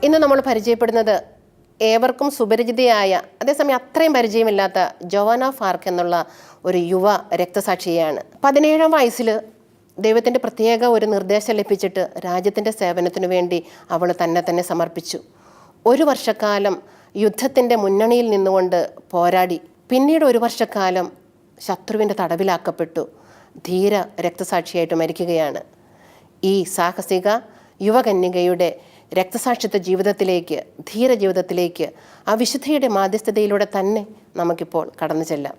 ഇന്ന് നമ്മൾ പരിചയപ്പെടുന്നത് ഏവർക്കും സുപരിചിതയായ അതേസമയം അത്രയും പരിചയമില്ലാത്ത ജോവാന ഓഫ് ആർക്ക് എന്നുള്ള ഒരു യുവ രക്തസാക്ഷിയെയാണ്. 17-ാം വയസ്സിൽ ദൈവത്തിൻ്റെ പ്രത്യേക ഒരു നിർദ്ദേശം ലഭിച്ചിട്ട് രാജ്യത്തിൻ്റെ സേവനത്തിനു വേണ്ടി അവൾ തന്നെ സമർപ്പിച്ചു. 1 വർഷക്കാലം യുദ്ധത്തിൻ്റെ മുന്നണിയിൽ നിന്നുകൊണ്ട് പോരാടി. പിന്നീട് 1 വർഷക്കാലം ശത്രുവിൻ്റെ തടവിലാക്കപ്പെട്ടു. ധീര രക്തസാക്ഷിയായിട്ട് മരിക്കുകയാണ്. ഈ സാഹസിക യുവകന്യകയുടെ രക്തസാക്ഷിത്വ ജീവിതത്തിലേക്ക്, ധീര ജീവിതത്തിലേക്ക് ആ വിശുദ്ധയുടെ മാധ്യസ്ഥതയിലൂടെ തന്നെ നമുക്കിപ്പോൾ കടന്നു ചെല്ലാം.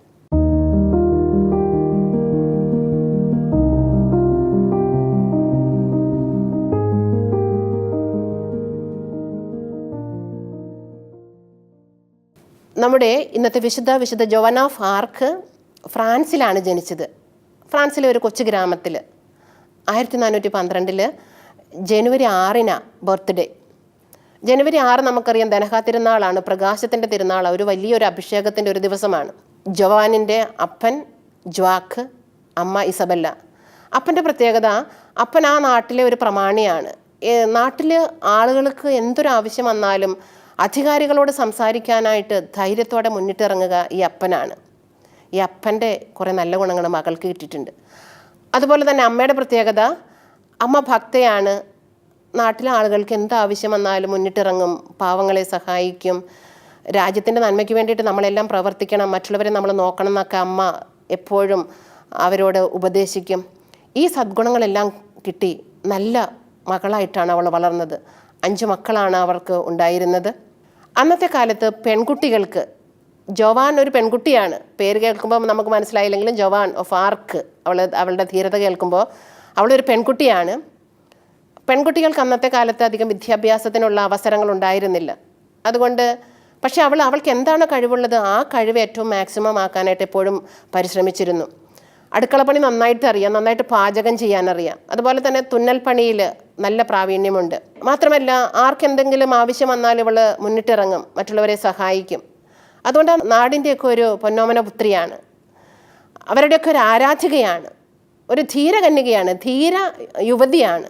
നമ്മുടെ ഇന്നത്തെ വിശുദ്ധ ജോവാന ഓഫ് ആർക്ക് ഫ്രാൻസിലാണ് ജനിച്ചത്. ഫ്രാൻസിലെ ഒരു കൊച്ചു ഗ്രാമത്തിൽ 1412 ജനുവരി 6 ബർത്ത്ഡേ. ജനുവരി 6 നമുക്കറിയാം ധനഹാ തിരുനാളാണ്, പ്രകാശത്തിൻ്റെ തിരുനാളാണ്, ഒരു വലിയൊരു അഭിഷേകത്തിൻ്റെ ഒരു ദിവസമാണ്. ജോവാനിൻ്റെ അപ്പൻ ജ്വാക്ക്, അമ്മ ഇസബല്ല. അപ്പൻ്റെ പ്രത്യേകത, അപ്പൻ ആ നാട്ടിലെ ഒരു പ്രമാണിയാണ്. നാട്ടിൽ ആളുകൾക്ക് എന്തൊരു ആവശ്യം വന്നാലും അധികാരികളോട് സംസാരിക്കാനായിട്ട് ധൈര്യത്തോടെ മുന്നിട്ടിറങ്ങുക ഈ അപ്പനാണ്. ഈ അപ്പൻ്റെ കുറേ നല്ല ഗുണങ്ങൾ മകൾക്ക് കിട്ടിയിട്ടുണ്ട്. അതുപോലെ തന്നെ അമ്മയുടെ പ്രത്യേകത, അമ്മ ഭക്തയാണ്. നാട്ടിലെ ആളുകൾക്ക് എന്താവശ്യം വന്നാലും മുന്നിട്ടിറങ്ങും, പാവങ്ങളെ സഹായിക്കും, രാജ്യത്തിൻ്റെ നന്മയ്ക്ക് വേണ്ടിയിട്ട് നമ്മളെല്ലാം പ്രവർത്തിക്കണം, മറ്റുള്ളവരെ നമ്മൾ നോക്കണം എന്നൊക്കെ അമ്മ എപ്പോഴും അവരോട് ഉപദേശിക്കും. ഈ സദ്ഗുണങ്ങളെല്ലാം കിട്ടി നല്ല മകളായിട്ടാണ് അവൾ വളർന്നത്. 5 മക്കളാണ് അവർക്ക് ഉണ്ടായിരുന്നത്. അന്നത്തെ കാലത്ത് പെൺകുട്ടികൾക്ക്, ജോവാൻ ഒരു പെൺകുട്ടിയാണ്, പേര് കേൾക്കുമ്പോൾ നമുക്ക് മനസ്സിലായില്ലെങ്കിലും ജോവാൻ ഓഫ് ആർക്ക്, അവളുടെ ധീരത കേൾക്കുമ്പോൾ അവളൊരു പെൺകുട്ടിയാണ്. പെൺകുട്ടികൾക്ക് അന്നത്തെ കാലത്ത് അധികം വിദ്യാഭ്യാസത്തിനുള്ള അവസരങ്ങൾ ഉണ്ടായിരുന്നില്ല. അതുകൊണ്ട് പക്ഷേ അവൾക്ക് എന്താണ് കഴിവുള്ളത്, ആ കഴിവ് ഏറ്റവും മാക്സിമം ആക്കാനായിട്ട് എപ്പോഴും പരിശ്രമിച്ചിരുന്നു. അടുക്കളപ്പണി നന്നായിട്ട് അറിയാം, നന്നായിട്ട് പാചകം ചെയ്യാനറിയാം. അതുപോലെ തന്നെ തുന്നൽ പണിയിൽ നല്ല പ്രാവീണ്യമുണ്ട്. മാത്രമല്ല ആർക്കെന്തെങ്കിലും ആവശ്യം വന്നാൽ ഇവൾ മുന്നിട്ടിറങ്ങും, മറ്റുള്ളവരെ സഹായിക്കും. അതുകൊണ്ട് നാടിൻ്റെയൊക്കെ ഒരു പൊന്നോമന പുത്രിയാണ്, അവരുടെയൊക്കെ ഒരു ആരാധികയാണ്, ഒരു ധീരകന്യകയാണ്, ധീര യുവതിയാണ്.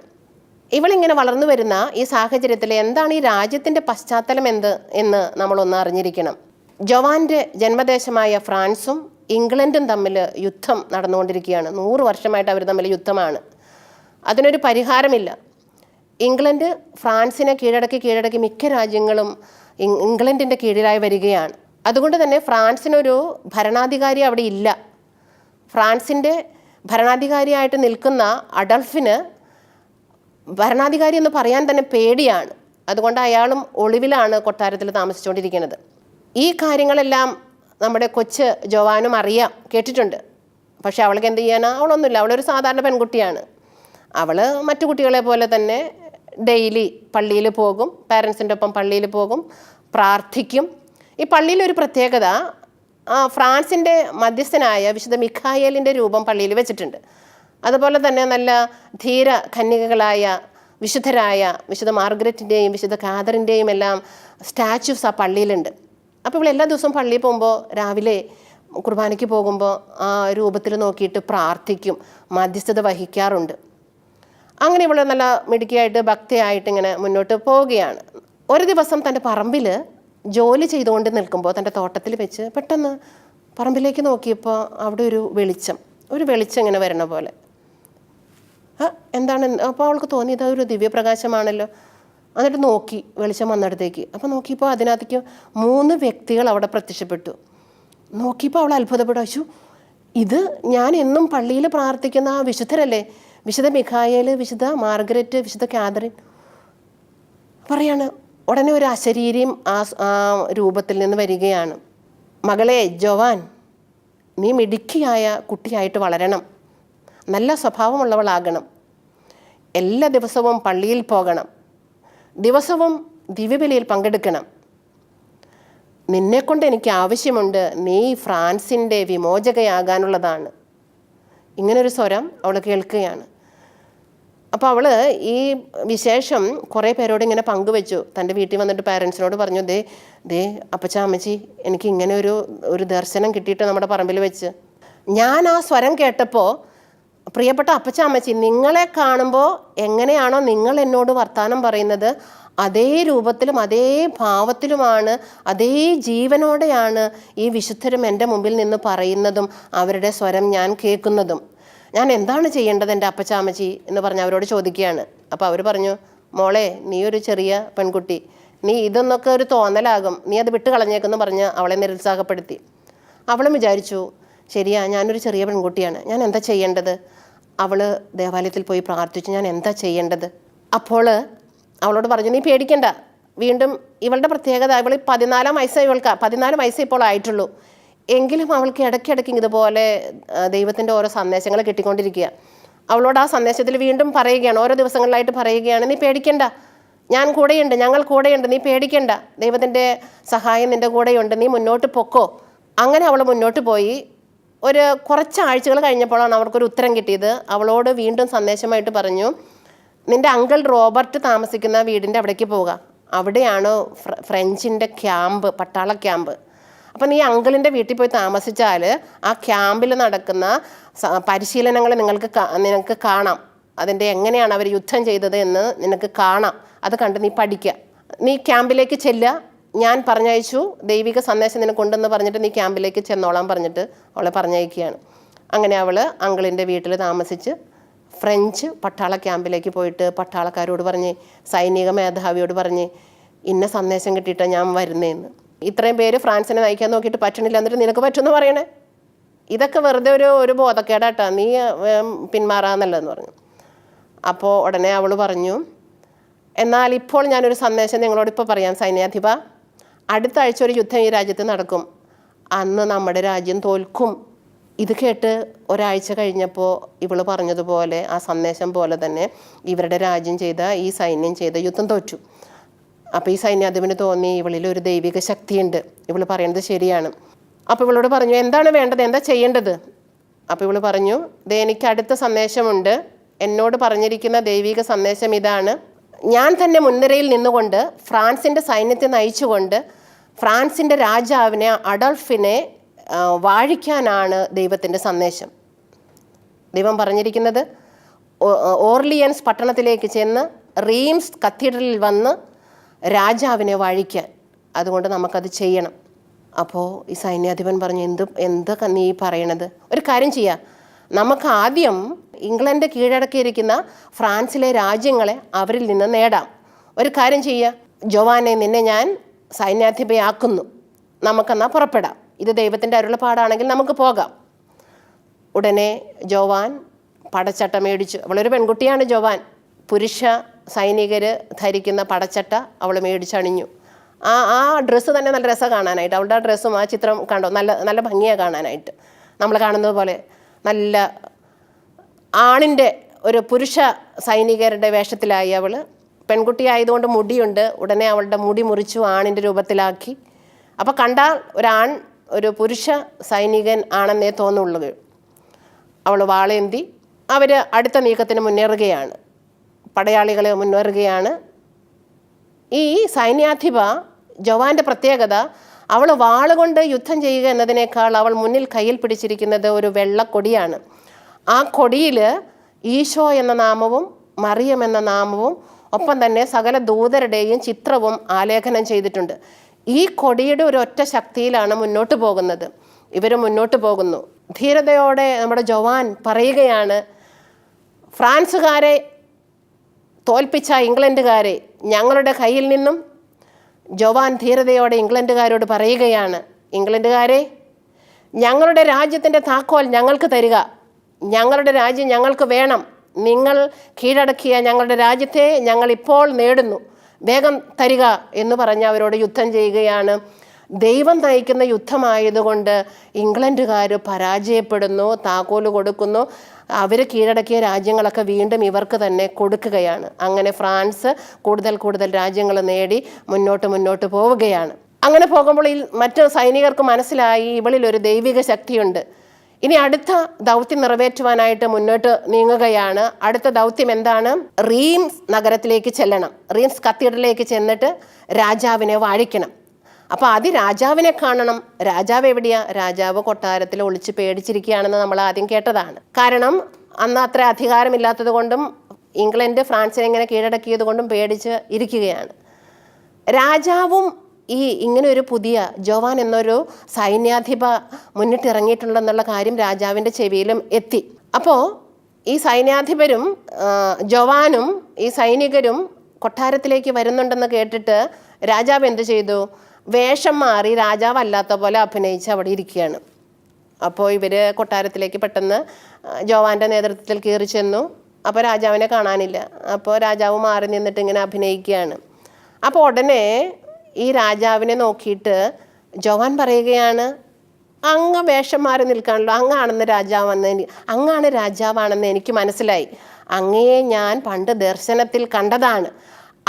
ഇവളിങ്ങനെ വളർന്നു വരുന്ന ഈ സാഹചര്യത്തിൽ എന്താണ് ഈ രാജ്യത്തിൻ്റെ പശ്ചാത്തലം എന്ന് നമ്മളൊന്ന് അറിഞ്ഞിരിക്കണം. ജോവാൻ്റെ ജന്മദേശമായ ഫ്രാൻസും ഇംഗ്ലണ്ടും തമ്മിൽ യുദ്ധം നടന്നുകൊണ്ടിരിക്കുകയാണ്. 100 വർഷമായിട്ട് അവർ തമ്മിൽ യുദ്ധമാണ്. അതിനൊരു പരിഹാരമില്ല. ഇംഗ്ലണ്ട് ഫ്രാൻസിനെ കീഴടക്കി മിക്ക രാജ്യങ്ങളും ഇംഗ്ലണ്ടിൻ്റെ കീഴിലായി വരികയാണ്. അതുകൊണ്ട് തന്നെ ഫ്രാൻസിനൊരു ഭരണാധികാരി അവിടെ ഇല്ല. ഫ്രാൻസിൻ്റെ ഭരണാധികാരിയായിട്ട് നിൽക്കുന്ന അഡൾഫിന് ഭരണാധികാരി എന്ന് പറയാൻ തന്നെ പേടിയാണ്. അതുകൊണ്ട് അയാളും ഒളിവിലാണ് കൊട്ടാരത്തിൽ താമസിച്ചുകൊണ്ടിരിക്കുന്നത്. ഈ കാര്യങ്ങളെല്ലാം നമ്മുടെ കൊച്ച് ജോവാനും അറിയാം, കേട്ടിട്ടുണ്ട്. പക്ഷെ അവൾക്ക് എന്ത് ചെയ്യാനാ, അവളൊന്നുമില്ല, അവളൊരു സാധാരണ പെൺകുട്ടിയാണ്. അവൾ മറ്റു കുട്ടികളെ പോലെ തന്നെ ഡെയിലി പള്ളിയിൽ പോകും, പാരൻസിൻ്റെ ഒപ്പം പള്ളിയിൽ പോകും, പ്രാർത്ഥിക്കും. ഈ പള്ളിയിലൊരു പ്രത്യേകത, ഫ്രാൻസിൻ്റെ മധ്യസ്ഥനായ വിശുദ്ധ മിഖായേലിൻ്റെ രൂപം പള്ളിയിൽ വെച്ചിട്ടുണ്ട്. അതുപോലെ തന്നെ നല്ല ധീര കന്യകകളായ വിശുദ്ധരായ വിശുദ്ധ മാർഗരറ്റിൻ്റെയും വിശുദ്ധ കാതറിൻ്റെയും എല്ലാം സ്റ്റാച്യൂസ് ആ പള്ളിയിലുണ്ട്. അപ്പോൾ ഇവിടെ എല്ലാ ദിവസവും പള്ളിയിൽ പോകുമ്പോൾ രാവിലെ കുർബാനയ്ക്ക് പോകുമ്പോൾ ആ രൂപത്തിൽ നോക്കിയിട്ട് പ്രാർത്ഥിക്കും, മധ്യസ്ഥത വഹിക്കാറുണ്ട്. അങ്ങനെ ഇവിടെ നല്ല മിടുക്കിയായിട്ട് ഭക്തിയായിട്ട് ഇങ്ങനെ മുന്നോട്ട് പോവുകയാണ്. ഒരു ദിവസം തൻ്റെ പറമ്പിൽ ജോലി ചെയ്തുകൊണ്ട് നിൽക്കുമ്പോൾ തൻ്റെ തോട്ടത്തിൽ വെച്ച് പെട്ടെന്ന് പറമ്പിലേക്ക് നോക്കിയപ്പോൾ അവിടെ ഒരു വെളിച്ചം ഇങ്ങനെ വരണ പോലെ. എന്താണ്? അപ്പോൾ അവൾക്ക് തോന്നി ഇതൊരു ദിവ്യപ്രകാശമാണല്ലോ. എന്നിട്ട് നോക്കി, വെളിച്ചം വന്നിടത്തേക്ക്. അപ്പോൾ നോക്കിയപ്പോൾ അതിനകത്തേക്ക് 3 വ്യക്തികൾ അവിടെ പ്രത്യക്ഷപ്പെട്ടു. നോക്കിയപ്പോൾ അവൾ അത്ഭുതപ്പെട്ടു. അയ്യോ, ഇത് ഞാൻ എന്നും പള്ളിയിൽ പ്രാർത്ഥിക്കുന്ന ആ വിശുദ്ധരല്ലേ, വിശുദ്ധ മിഖായേൽ, വിശുദ്ധ മാർഗരറ്റ്, വിശുദ്ധ കാതറിൻ പറയാണ്. ഉടനെ ഒരു അശരീരിയും ആ രൂപത്തിൽ നിന്ന് വരികയാണ്. മകളെ ജോവാൻ, നീ മിടുക്കിയായ കുട്ടിയായിട്ട് വളരണം, നല്ല സ്വഭാവമുള്ളവളാകണം, എല്ലാ ദിവസവും പള്ളിയിൽ പോകണം, ദിവസവും ദിവ്യബലിയിൽ പങ്കെടുക്കണം, നിന്നെക്കൊണ്ട് എനിക്ക് ആവശ്യമുണ്ട്, നീ ഫ്രാൻസിൻ്റെ വിമോചകയാകാനുള്ളതാണ്. ഇങ്ങനൊരു സ്വരം അവൾ കേൾക്കുകയാണ്. അപ്പോൾ അവൾ ഈ വിശേഷം കുറേ പേരോട് ഇങ്ങനെ പങ്കുവെച്ചു. തൻ്റെ വീട്ടിൽ വന്നിട്ട് പാരൻസിനോട് പറഞ്ഞു, ദേ അപ്പച്ച അമ്മച്ചി, എനിക്ക് ഇങ്ങനെ ഒരു ദർശനം കിട്ടിയിട്ട് നമ്മുടെ പറമ്പിൽ വെച്ച്. ഞാൻ ആ സ്വരം കേട്ടപ്പോൾ പ്രിയപ്പെട്ട അപ്പച്ച അമ്മച്ചി, നിങ്ങളെ കാണുമ്പോൾ എങ്ങനെയാണോ നിങ്ങൾ എന്നോട് വർത്താനം പറയുന്നത് അതേ രൂപത്തിലും അതേ ഭാവത്തിലുമാണ്, അതേ ജീവനോടെയാണ് ഈ വിശുദ്ധരും എൻ്റെ മുമ്പിൽ നിന്ന് പറയുന്നതും അവരുടെ സ്വരം ഞാൻ കേൾക്കുന്നതും. ഞാൻ എന്താണ് ചെയ്യേണ്ടത് എൻ്റെ അപ്പച്ചാമ്മച്ചി എന്ന് പറഞ്ഞ് അവരോട് ചോദിക്കുകയാണ്. അപ്പോൾ അവർ പറഞ്ഞു, മോളെ, നീ ഒരു ചെറിയ പെൺകുട്ടി, നീ ഇതൊന്നൊക്കെ ഒരു തോന്നലാകും, നീ അത് വിട്ട് കളഞ്ഞേക്കെന്ന് പറഞ്ഞ് അവളെ നിരുത്സാഹപ്പെടുത്തി. അവളും വിചാരിച്ചു, ശരിയാ, ഞാനൊരു ചെറിയ പെൺകുട്ടിയാണ്, ഞാൻ എന്താ ചെയ്യേണ്ടത്? അവൾ ദേവാലയത്തിൽ പോയി പ്രാർത്ഥിച്ചു, ഞാൻ എന്താ ചെയ്യേണ്ടത്? അപ്പോൾ അവളോട് പറഞ്ഞു, നീ പേടിക്കണ്ട. വീണ്ടും ഇവളുടെ പ്രത്യേകത, ഇവൾ 14 വയസ്സേ ഇപ്പോൾ ആയിട്ടുള്ളൂ. എങ്കിലും അവൾക്ക് ഇടയ്ക്കിടയ്ക്ക് ഇതുപോലെ ദൈവത്തിൻ്റെ ഓരോ സന്ദേശങ്ങൾ കിട്ടിക്കൊണ്ടിരിക്കുക. അവളോട് ആ സന്ദേശത്തിൽ വീണ്ടും പറയുകയാണ്, ഓരോ ദിവസങ്ങളിലായിട്ട് പറയുകയാണ്, നീ പേടിക്കണ്ട, ഞാൻ കൂടെയുണ്ട്, ഞങ്ങൾ കൂടെയുണ്ട്, നീ പേടിക്കണ്ട, ദൈവത്തിൻ്റെ സഹായം നിൻ്റെ കൂടെയുണ്ട്, നീ മുന്നോട്ട് പൊക്കോ. അങ്ങനെ അവൾ മുന്നോട്ട് പോയി. ഒരു കുറച്ച് ആഴ്ചകൾ കഴിഞ്ഞപ്പോഴാണ് അവർക്കൊരു ഉത്തരം കിട്ടിയത്. അവളോട് വീണ്ടും സന്ദേശമായിട്ട് പറഞ്ഞു, നിൻ്റെ അങ്കിൾ റോബർട്ട് താമസിക്കുന്ന വീടിൻ്റെ അവിടേക്ക് പോവുക, അവിടെയാണ് ഫ്രഞ്ചിൻ്റെ ക്യാമ്പ്, പട്ടാള ക്യാമ്പ്. അപ്പം നീ അങ്കിളിൻ്റെ വീട്ടിൽ പോയി താമസിച്ചാൽ ആ ക്യാമ്പിൽ നടക്കുന്ന പരിശീലനങ്ങൾ നിനക്ക് കാണാം, അതിൻ്റെ എങ്ങനെയാണ് അവർ യുദ്ധം ചെയ്തത് എന്ന് നിനക്ക് കാണാം, അത് കണ്ട് നീ പഠിക്കുക. നീ ക്യാമ്പിലേക്ക് ചെല്ലുക, ഞാൻ പറഞ്ഞയച്ചു, ദൈവിക സന്ദേശം നിനക്കുണ്ടെന്ന് പറഞ്ഞിട്ട് നീ ക്യാമ്പിലേക്ക് ചെന്നോളാൻ പറഞ്ഞിട്ട് അവളെ പറഞ്ഞയക്കുകയാണ്. അങ്ങനെ അവൾ അങ്കിളിൻ്റെ വീട്ടിൽ താമസിച്ച് ഫ്രഞ്ച് പട്ടാള ക്യാമ്പിലേക്ക് പോയിട്ട് പട്ടാളക്കാരോട് പറഞ്ഞ്, സൈനിക മേധാവിയോട് പറഞ്ഞ്, ഇന്ന സന്ദേശം കിട്ടിയിട്ടാണ് ഞാൻ വരുന്നതെന്ന്. ഇത്രയും പേര് ഫ്രാൻസിനെ നയിക്കാൻ നോക്കിയിട്ട് പറ്റണില്ല, എന്നിട്ട് നിനക്ക് പറ്റുമെന്ന് പറയണേ, ഇതൊക്കെ വെറുതെ ഒരു ബോധക്കേടാട്ടാ, നീ പിന്മാറാന്നല്ലെന്ന് പറഞ്ഞു. അപ്പോൾ ഉടനെ അവൾ പറഞ്ഞു, എന്നാൽ ഇപ്പോൾ ഞാനൊരു സന്ദേശം നിങ്ങളോട് ഇപ്പോൾ പറയാം സൈന്യാധിപ, അടുത്ത ആഴ്ച ഒരു യുദ്ധം ഈ രാജ്യത്ത് നടക്കും, അന്ന് നമ്മുടെ രാജ്യം തോൽക്കും. ഇത് കേട്ട് ഒരാഴ്ച കഴിഞ്ഞപ്പോൾ ഇവൾ പറഞ്ഞതുപോലെ ആ സന്ദേശം പോലെ തന്നെ ഇവരുടെ രാജ്യം ഈ സൈന്യം ചെയ്ത യുദ്ധം തോറ്റു. അപ്പോൾ ഈ സൈന്യാധിപന് തോന്നി, ഇവളിൽ ഒരു ദൈവിക ശക്തിയുണ്ട്, ഇവൾ പറയുന്നത് ശരിയാണ്. അപ്പോൾ ഇവളോട് പറഞ്ഞു, എന്താണ് വേണ്ടത്, എന്താ ചെയ്യേണ്ടത്? അപ്പോൾ ഇവൾ പറഞ്ഞു, എനിക്ക് അടുത്ത സന്ദേശമുണ്ട്, എന്നോട് പറഞ്ഞിരിക്കുന്ന ദൈവിക സന്ദേശം ഇതാണ്, ഞാൻ തന്നെ മുൻനിരയിൽ നിന്നുകൊണ്ട് ഫ്രാൻസിൻ്റെ സൈന്യത്തെ നയിച്ചുകൊണ്ട് ഫ്രാൻസിൻ്റെ രാജാവിനെ അഡോൾഫിനെ വാഴിക്കാനാണ് ദൈവത്തിൻ്റെ സന്ദേശം. ദൈവം പറഞ്ഞിരിക്കുന്നത് ഓർലിയൻസ് പട്ടണത്തിലേക്ക് ചെന്ന് റീംസ് കത്തീഡ്രലിൽ വന്ന് രാജാവിനെ വാഴിക്കാൻ, അതുകൊണ്ട് നമുക്കത് ചെയ്യണം. അപ്പോൾ ഈ സൈന്യാധിപൻ പറഞ്ഞു, എന്തൊക്കെ നീ പറയണത്? ഒരു കാര്യം ചെയ്യാം, നമുക്ക് ആദ്യം ഇംഗ്ലണ്ട് കീഴടക്കിയിരിക്കുന്ന ഫ്രാൻസിലെ രാജ്യങ്ങളെ അവരിൽ നിന്ന് നേടാം. ഒരു കാര്യം ചെയ്യുക, ജോവാനെ, നിന്നെ ഞാൻ സൈന്യാധിപയാക്കുന്നു, നമുക്കെന്നാൽ പുറപ്പെടാം, ഇത് ദൈവത്തിൻ്റെ അരുളപ്പാടാണെങ്കിൽ നമുക്ക് പോകാം. ഉടനെ ജോവാൻ പടച്ചട്ട മേടിച്ചു. അവളൊരു പെൺകുട്ടിയാണ് ജോവാൻ. പുരുഷ സൈനികർ ധരിക്കുന്ന പടച്ചട്ട അവൾ മേടിച്ചണിഞ്ഞു. ആ ഡ്രസ്സ് തന്നെ നല്ല രസം കാണാനായിട്ട്. അവളുടെ ആ ഡ്രസ്സും ആ ചിത്രം കണ്ടോ, നല്ല ഭംഗിയാണ് കാണാനായിട്ട്. നമ്മൾ കാണുന്നത് പോലെ നല്ല ആണിൻ്റെ ഒരു പുരുഷ സൈനികരുടെ വേഷത്തിലായി അവൾ. പെൺകുട്ടി ആയതുകൊണ്ട് മുടിയുണ്ട്. ഉടനെ അവളുടെ മുടി മുറിച്ചു ആണിൻ്റെ രൂപത്തിലാക്കി. അപ്പോൾ കണ്ടാൽ ഒരു പുരുഷ സൈനികൻ ആണെന്നേ തോന്നുള്ളൂ. അവൾ വാളേന്തി അവർ അടുത്ത നീക്കത്തിന് മുന്നേറുകയാണ്, പടയാളികളെ മുന്നേറുകയാണ്. ഈ സൈന്യാധിപ ജവാൻ്റെ പ്രത്യേകത, അവൾ വാളുകൊണ്ട് യുദ്ധം ചെയ്യുക എന്നതിനേക്കാൾ അവൾ മുന്നിൽ കയ്യിൽ പിടിച്ചിരിക്കുന്നത് ഒരു വെള്ളക്കൊടിയാണ്. ആ കൊടിയിൽ ഈശോ എന്ന നാമവും മറിയം എന്ന നാമവും ഒപ്പം തന്നെ സകല ദൂതരുടെയും ചിത്രവും ആലേഖനം ചെയ്തിട്ടുണ്ട്. ഈ കൊടിയുടെ ഒരു ഒറ്റ ശക്തിയിലാണ് മുന്നോട്ട് പോകുന്നത്. ഇവർ മുന്നോട്ട് പോകുന്നു. ധീരതയോടെ നമ്മുടെ ജവാൻ പറയുകയാണ്, ഫ്രാൻസുകാരെ തോൽപ്പിച്ച ഇംഗ്ലണ്ടുകാരെ ഞങ്ങളുടെ കയ്യിൽ നിന്നും. ജവാൻ ധീരതയോടെ ഇംഗ്ലണ്ടുകാരോട് പറയുകയാണ്, ഇംഗ്ലണ്ടുകാരെ, ഞങ്ങളുടെ രാജ്യത്തിൻ്റെ താക്കോൽ ഞങ്ങൾക്ക് തരിക, ഞങ്ങളുടെ രാജ്യം ഞങ്ങൾക്ക് വേണം, നിങ്ങൾ കീഴടക്കിയ ഞങ്ങളുടെ രാജ്യത്തെ ഞങ്ങൾ ഇപ്പോൾ നേടുന്നു, വേഗം തരിക എന്ന് പറഞ്ഞ് അവരോട് യുദ്ധം ചെയ്യുകയാണ്. ദൈവം നയിക്കുന്ന യുദ്ധമായതുകൊണ്ട് ഇംഗ്ലണ്ടുകാർ പരാജയപ്പെടുന്നു, താക്കോല് കൊടുക്കുന്നു. അവർ കീഴടക്കിയ രാജ്യങ്ങളൊക്കെ വീണ്ടും ഇവർക്ക് തന്നെ കൊടുക്കുകയാണ്. അങ്ങനെ ഫ്രാൻസ് കൂടുതൽ രാജ്യങ്ങൾ നേടി മുന്നോട്ട് പോവുകയാണ്. അങ്ങനെ പോകുമ്പോൾ മറ്റ് സൈനികർക്ക് മനസ്സിലായി, ഇവളിൽ ഒരു ദൈവിക ശക്തിയുണ്ട്. ഇനി അടുത്ത ദൗത്യം നിറവേറ്റുവാനായിട്ട് മുന്നോട്ട് നീങ്ങുകയാണ്. അടുത്ത ദൗത്യം എന്താണ്? റീംസ് നഗരത്തിലേക്ക് ചെല്ലണം. റീംസ് കത്തീഡ്രലിലേക്ക് ചെന്നിട്ട് രാജാവിനെ വാഴിക്കണം. അപ്പോൾ രാജാവിനെ കാണണം. രാജാവ് എവിടെയാ? രാജാവ് കൊട്ടാരത്തിൽ ഒളിച്ച് പേടിച്ചിരിക്കുകയാണെന്ന് നമ്മൾ ആദ്യം കേട്ടതാണ്. കാരണം അന്ന് അത്ര അധികാരമില്ലാത്തത് കൊണ്ടും ഇംഗ്ലണ്ട് ഫ്രാൻസിനെ ഇങ്ങനെ കീഴടക്കിയത് കൊണ്ടും പേടിച്ച് ഇരിക്കുകയാണ്. രാജാവും ഇങ്ങനെ ഒരു പുതിയ ജോവാൻ എന്നൊരു സൈന്യാധിപ മുന്നിട്ടിറങ്ങിയിട്ടുണ്ടെന്നുള്ള കാര്യം രാജാവിൻ്റെ ചെവിയിലും എത്തി. അപ്പോൾ ഈ സൈന്യാധിപരും ജോവാനും ഈ സൈനികരും കൊട്ടാരത്തിലേക്ക് വരുന്നുണ്ടെന്ന് കേട്ടിട്ട് രാജാവ് എന്ത് ചെയ്തു? വേഷം മാറി രാജാവല്ലാത്ത പോലെ അഭിനയിച്ച് അവിടെ ഇരിക്കുകയാണ്. അപ്പോൾ ഇവർ കൊട്ടാരത്തിലേക്ക് പെട്ടെന്ന് ജോവാൻ്റെ നേതൃത്വത്തിൽ കയറി ചെന്നു. അപ്പോൾ രാജാവിനെ കാണാനില്ല. അപ്പോൾ രാജാവ് മാറി നിന്നിട്ട് ഇങ്ങനെ അഭിനയിക്കുകയാണ്. അപ്പോൾ ഉടനെ ഈ രാജാവിനെ നോക്കിയിട്ട് ജോവാൻ പറയുകയാണ്, അങ്ങ് വേഷം മാറി നിൽക്കാണല്ലോ, അങ്ങാണ് രാജാവാണെന്ന് എനിക്ക് മനസ്സിലായി. അങ്ങയെ ഞാൻ പണ്ട് ദർശനത്തിൽ കണ്ടതാണ്.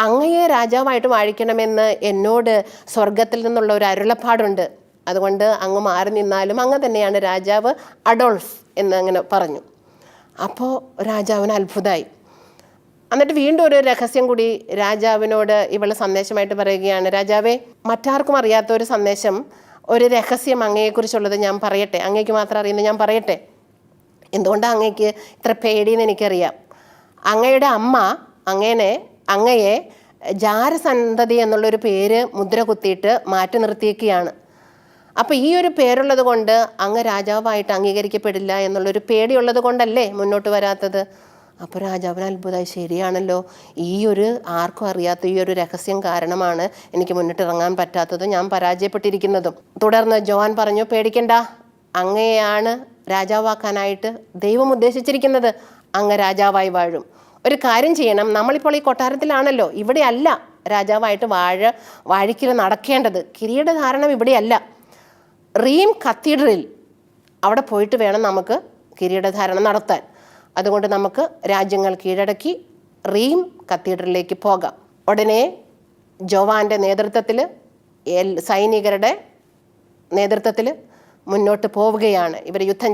അങ്ങയെ രാജാവായിട്ട് വാഴിക്കണമെന്ന് എന്നോട് സ്വർഗത്തിൽ നിന്നുള്ള ഒരു അരുളപ്പാടുണ്ട്. അതുകൊണ്ട് അങ്ങ് മാറി നിന്നാലും അങ്ങ് തന്നെയാണ് രാജാവ് അഡോൾഫ് എന്ന് അങ്ങനെ പറഞ്ഞു. അപ്പോൾ രാജാവിന് അത്ഭുതമായി. എന്നിട്ട് വീണ്ടും ഒരു രഹസ്യം കൂടി രാജാവിനോട് ഇവൾ സന്ദേശമായിട്ട് പറയുകയാണ്. രാജാവേ, മറ്റാർക്കും അറിയാത്ത ഒരു സന്ദേശം, ഒരു രഹസ്യം അങ്ങയെക്കുറിച്ചുള്ളത് ഞാൻ പറയട്ടെ. അങ്ങയ്ക്ക് മാത്രം അറിയുന്നത് ഞാൻ പറയട്ടെ. എന്തുകൊണ്ടാണ് അങ്ങയ്ക്ക് ഇത്ര പേടിയെന്ന് എനിക്കറിയാം. അങ്ങയുടെ അമ്മ അങ്ങയെ ജാരസന്തതി എന്നുള്ളൊരു പേര് മുദ്ര കുത്തിയിട്ട് മാറ്റി നിർത്തിയേക്കുകയാണ്. അപ്പോൾ ഈ ഒരു പേരുള്ളത് കൊണ്ട് അങ്ങ് രാജാവായിട്ട് അംഗീകരിക്കപ്പെടില്ല എന്നുള്ളൊരു പേടിയുള്ളത് കൊണ്ടല്ലേ മുന്നോട്ട് വരാത്തത്? അപ്പോൾ രാജാവിന് അത്ഭുതമായി. ശരിയാണല്ലോ, ആർക്കും അറിയാത്ത ഈ ഒരു രഹസ്യം കാരണമാണ് എനിക്ക് മുന്നിട്ടിറങ്ങാൻ പറ്റാത്തതും ഞാൻ പരാജയപ്പെട്ടിരിക്കുന്നതും. തുടർന്ന് ജോവാൻ പറഞ്ഞു, പേടിക്കണ്ട, അങ്ങയെയാണ് രാജാവാക്കാനായിട്ട് ദൈവം ഉദ്ദേശിച്ചിരിക്കുന്നത്. അങ്ങ് രാജാവായി വാഴും. ഒരു കാര്യം ചെയ്യണം, നമ്മളിപ്പോൾ ഈ കൊട്ടാരത്തിലാണല്ലോ, ഇവിടെ അല്ല രാജാവായിട്ട് വാഴിക്കൽ നടക്കേണ്ടത്. കിരീടധാരണം ഇവിടെയല്ല, റീം കത്തീഡ്രലിൽ അവിടെ പോയിട്ട് വേണം നമുക്ക് കിരീടധാരണം നടത്താൻ. അതുകൊണ്ട് നമുക്ക് രാജ്യങ്ങൾ കീഴടക്കി റീം കത്തീഡ്രലിലേക്ക് പോകാം. ഉടനെ ജോവാൻ്റെ നേതൃത്വത്തിൽ, സൈനികരുടെ നേതൃത്വത്തിൽ മുന്നോട്ട് പോവുകയാണ്. ഇവർ യുദ്ധം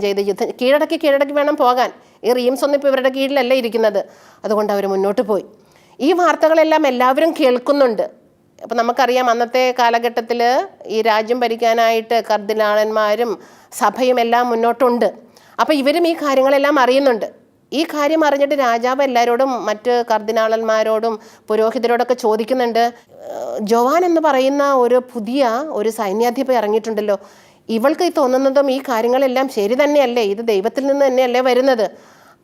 കീഴടക്കി വേണം പോകാൻ. ഈ റീംസ് ഒന്നും ഇപ്പോൾ ഇവരുടെ കീഴിലല്ല ഇരിക്കുന്നത്. അതുകൊണ്ട് അവർ മുന്നോട്ട് പോയി. ഈ വാർത്തകളെല്ലാം എല്ലാവരും കേൾക്കുന്നുണ്ട്. അപ്പം നമുക്കറിയാം, അന്നത്തെ കാലഘട്ടത്തിൽ ഈ രാജ്യം ഭരിക്കാനായിട്ട് കർദിനാളന്മാരും സഭയും എല്ലാം മുന്നോട്ടുണ്ട്. അപ്പോൾ ഇവരും ഈ കാര്യങ്ങളെല്ലാം അറിയുന്നുണ്ട്. ഈ കാര്യം അറിഞ്ഞിട്ട് രാജാവ് എല്ലാവരോടും, മറ്റ് കർദിനാളന്മാരോടും പുരോഹിതരോടൊക്കെ ചോദിക്കുന്നുണ്ട്, ജോവാൻ എന്ന് പറയുന്ന ഒരു സൈന്യാധിപ ഇറങ്ങിയിട്ടുണ്ടല്ലോ, ഇവൾക്ക് തോന്നുന്നതും ഈ കാര്യങ്ങളെല്ലാം ശരി തന്നെയല്ലേ? ഇത് ദൈവത്തിൽ നിന്ന് തന്നെയല്ലേ വരുന്നത്?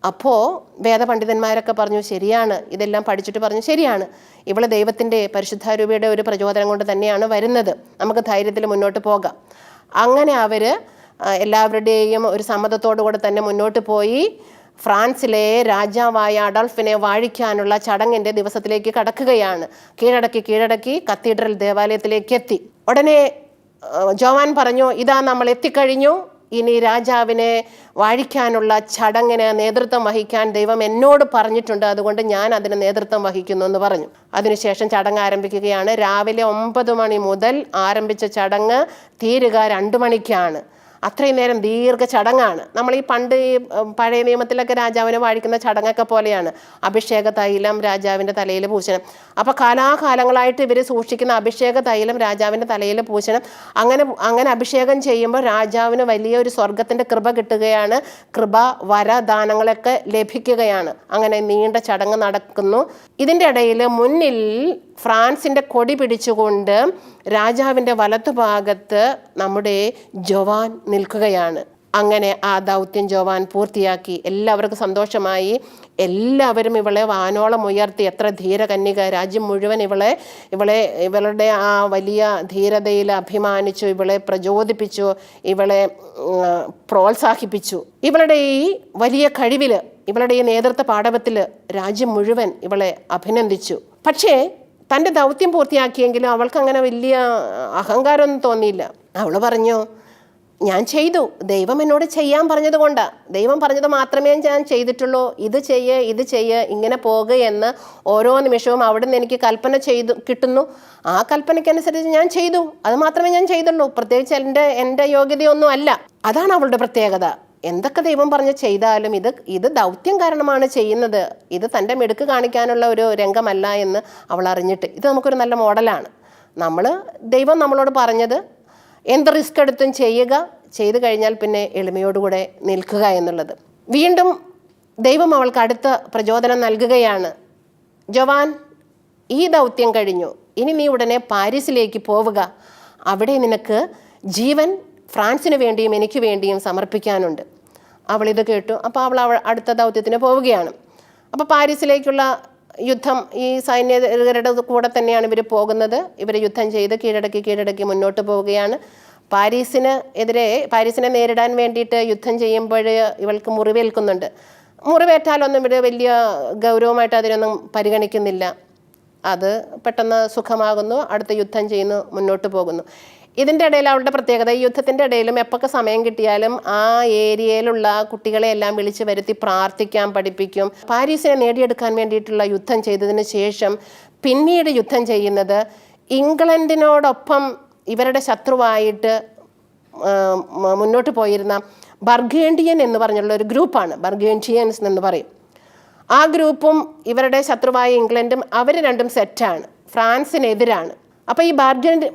അപ്പോൾ വേദപണ്ഡിതന്മാരൊക്കെ പറഞ്ഞു, ശരിയാണ്. ഇതെല്ലാം പഠിച്ചിട്ട് പറഞ്ഞു, ശരിയാണ്, ഇവള് ദൈവത്തിൻ്റെ പരിശുദ്ധാരൂപിയുടെ ഒരു പ്രചോദനം കൊണ്ട് തന്നെയാണ് വരുന്നത്. നമുക്ക് ധൈര്യത്തിൽ മുന്നോട്ട് പോകാം. അങ്ങനെ അവർ എല്ലാവരുടെയും ഒരു സമ്മതത്തോടു കൂടെ തന്നെ മുന്നോട്ട് പോയി ഫ്രാൻസിലെ രാജാവായ അഡോൾഫിനെ വാഴിക്കാനുള്ള ചടങ്ങിൻ്റെ ദിവസത്തിലേക്ക് കടക്കുകയാണ്. കീഴടക്കി കത്തീഡ്രൽ ദേവാലയത്തിലേക്ക് എത്തി. ഉടനെ ജോവാൻ പറഞ്ഞു, ഇതാ നമ്മൾ എത്തിക്കഴിഞ്ഞു. ഇനി രാജാവിനെ വാഴിക്കാനുള്ള ചടങ്ങിന് നേതൃത്വം വഹിക്കാൻ ദൈവം എന്നോട് പറഞ്ഞിട്ടുണ്ട്. അതുകൊണ്ട് ഞാൻ അതിന് നേതൃത്വം വഹിക്കുന്നു എന്ന് പറഞ്ഞു. അതിനുശേഷം ചടങ്ങ് ആരംഭിക്കുകയാണ്. രാവിലെ 9 മണി മുതൽ ആരംഭിച്ച ചടങ്ങ് തീരുക 2 മണിക്കാണ്. അത്രയും നേരം ദീർഘ ചടങ്ങാണ്. നമ്മൾ ഈ പഴയ നിയമത്തിലൊക്കെ രാജാവിനെ വാഴിക്കുന്ന ചടങ്ങൊക്കെ പോലെയാണ്. അഭിഷേക തൈലം രാജാവിൻ്റെ തലയിൽ പൂശണം. അപ്പോൾ കാലാകാലങ്ങളായിട്ട് ഇവർ സൂക്ഷിക്കുന്ന അഭിഷേക തൈലം രാജാവിൻ്റെ തലയിൽ പൂശണം. അങ്ങനെ അഭിഷേകം ചെയ്യുമ്പോൾ രാജാവിന് വലിയൊരു സ്വർഗത്തിൻ്റെ കൃപ കിട്ടുകയാണ്. കൃപ, വരദാനങ്ങളൊക്കെ ലഭിക്കുകയാണ്. അങ്ങനെ നീണ്ട ചടങ്ങ് നടക്കുന്നു. ഇതിൻ്റെ ഇടയിൽ മുന്നിൽ ഫ്രാൻസിൻ്റെ കൊടി പിടിച്ചുകൊണ്ട് രാജാവിൻ്റെ വലത്തുഭാഗത്ത് നമ്മുടെ ജോവാൻ നിൽക്കുകയാണ്. അങ്ങനെ ആ ദൗത്യം ജോവാൻ പൂർത്തിയാക്കി. എല്ലാവർക്കും സന്തോഷമായി. എല്ലാവരും ഇവളെ വാനോളം ഉയർത്തി. എത്ര ധീരകന്യക! രാജ്യം മുഴുവൻ ഇവളുടെ ആ വലിയ ധീരതയിൽ അഭിമാനിച്ചു, ഇവളെ പ്രചോദിപ്പിച്ചു, ഇവളെ പ്രോത്സാഹിപ്പിച്ചു. ഇവളുടെ ഈ വലിയ കഴിവിൽ, ഇവളുടെ ഈ നേതൃത്വ പാടവത്തിൽ രാജ്യം മുഴുവൻ ഇവളെ അഭിനന്ദിച്ചു. പക്ഷേ തൻ്റെ ദൗത്യം പൂർത്തിയാക്കിയെങ്കിലും അവൾക്ക് അങ്ങനെ വലിയ അഹങ്കാരമൊന്നും തോന്നിയില്ല. അവൾ പറഞ്ഞു, ഞാൻ ചെയ്തു, ദൈവം എന്നോട് ചെയ്യാൻ പറഞ്ഞത് കൊണ്ടാണ്, ദൈവം പറഞ്ഞത് മാത്രമേ ഞാൻ ചെയ്തിട്ടുള്ളൂ, ഇത് ചെയ്യ് ഇങ്ങനെ പോകുകയെന്ന് ഓരോ നിമിഷവും അവിടെ നിന്ന് എനിക്ക് കൽപ്പന കിട്ടുന്നു. ആ കൽപ്പനയ്ക്കനുസരിച്ച് ഞാൻ ചെയ്തു, അത് മാത്രമേ ഞാൻ ചെയ്തുള്ളൂ. പ്രത്യേകിച്ച് എൻ്റെ യോഗ്യതയൊന്നും അല്ല. അതാണ് അവളുടെ പ്രത്യേകത. എന്തൊക്കെ ദൈവം പറഞ്ഞ് ചെയ്താലും ഇത് ദൗത്യം കാരണമാണ് ചെയ്യുന്നത്. ഇത് തൻ്റെ മിടുക്ക് കാണിക്കാനുള്ള ഒരു രംഗമല്ല എന്ന് അവൾ അറിഞ്ഞിട്ട്, ഇത് നമുക്കൊരു നല്ല മോഡലാണ്. ദൈവം നമ്മളോട് പറഞ്ഞത് എന്ത് റിസ്ക് എടുത്തും ചെയ്തു കഴിഞ്ഞാൽ പിന്നെ എളിമയോടുകൂടെ നിൽക്കുക എന്നുള്ളത്. വീണ്ടും ദൈവം അവൾക്ക് അടുത്ത പ്രചോദനം നൽകുകയാണ്. ജോവാൻ, ഈ ദൗത്യം കഴിഞ്ഞു, ഇനി നീ ഉടനെ പാരീസിലേക്ക് പോവുക. അവിടെ നിനക്ക് ജീവൻ ഫ്രാൻസിന് വേണ്ടിയും എനിക്ക് വേണ്ടിയും സമർപ്പിക്കാനുണ്ട്. അവളിത് കേട്ടു. അപ്പോൾ അവൾ അടുത്ത ദൗത്യത്തിന് പോവുകയാണ്. അപ്പോൾ പാരീസിലേക്കുള്ള യുദ്ധം ഈ സൈനികരുടെ കൂടെ തന്നെയാണ് ഇവർ പോകുന്നത്. ഇവർ യുദ്ധം ചെയ്ത് കീഴടക്കി മുന്നോട്ട് പോവുകയാണ്. പാരീസിനെ നേരിടാൻ വേണ്ടിയിട്ട് യുദ്ധം ചെയ്യുമ്പോൾ ഇവൾക്ക് മുറിവേൽക്കുന്നുണ്ട്. മുറിവേറ്റാലൊന്നും ഇവർ വലിയ ഗൗരവമായിട്ട് അതിനൊന്നും പരിഗണിക്കുന്നില്ല. അത് പെട്ടെന്ന് സുഖമാകുന്നു, അടുത്ത യുദ്ധം ചെയ്യുന്നു, മുന്നോട്ട് പോകുന്നു. ഇതിൻ്റെ ഇടയിൽ അവളുടെ പ്രത്യേകത, ഈ യുദ്ധത്തിൻ്റെ ഇടയിലും എപ്പൊക്കെ സമയം കിട്ടിയാലും ആ ഏരിയയിലുള്ള കുട്ടികളെ എല്ലാം വിളിച്ച് വരുത്തി പ്രാർത്ഥിക്കാൻ പഠിപ്പിക്കും. പാരീസിനെ നേടിയെടുക്കാൻ വേണ്ടിയിട്ടുള്ള യുദ്ധം ചെയ്തതിന് ശേഷം പിന്നീട് യുദ്ധം ചെയ്യുന്നത് ഇംഗ്ലണ്ടിനോടൊപ്പം ഇവരുടെ ശത്രുവായിട്ട് മുന്നോട്ട് പോയിരുന്ന ബർഗേണ്ടിയൻ എന്ന് പറഞ്ഞുള്ള ഒരു ഗ്രൂപ്പാണ്. ബർഗേണ്ടിയൻസ് എന്ന് പറയും. ആ ഗ്രൂപ്പും ഇവരുടെ ശത്രുവായ ഇംഗ്ലണ്ടും അവർ രണ്ടും സെറ്റാണ്, ഫ്രാൻസിനെതിരാണ്. അപ്പോൾ ഈ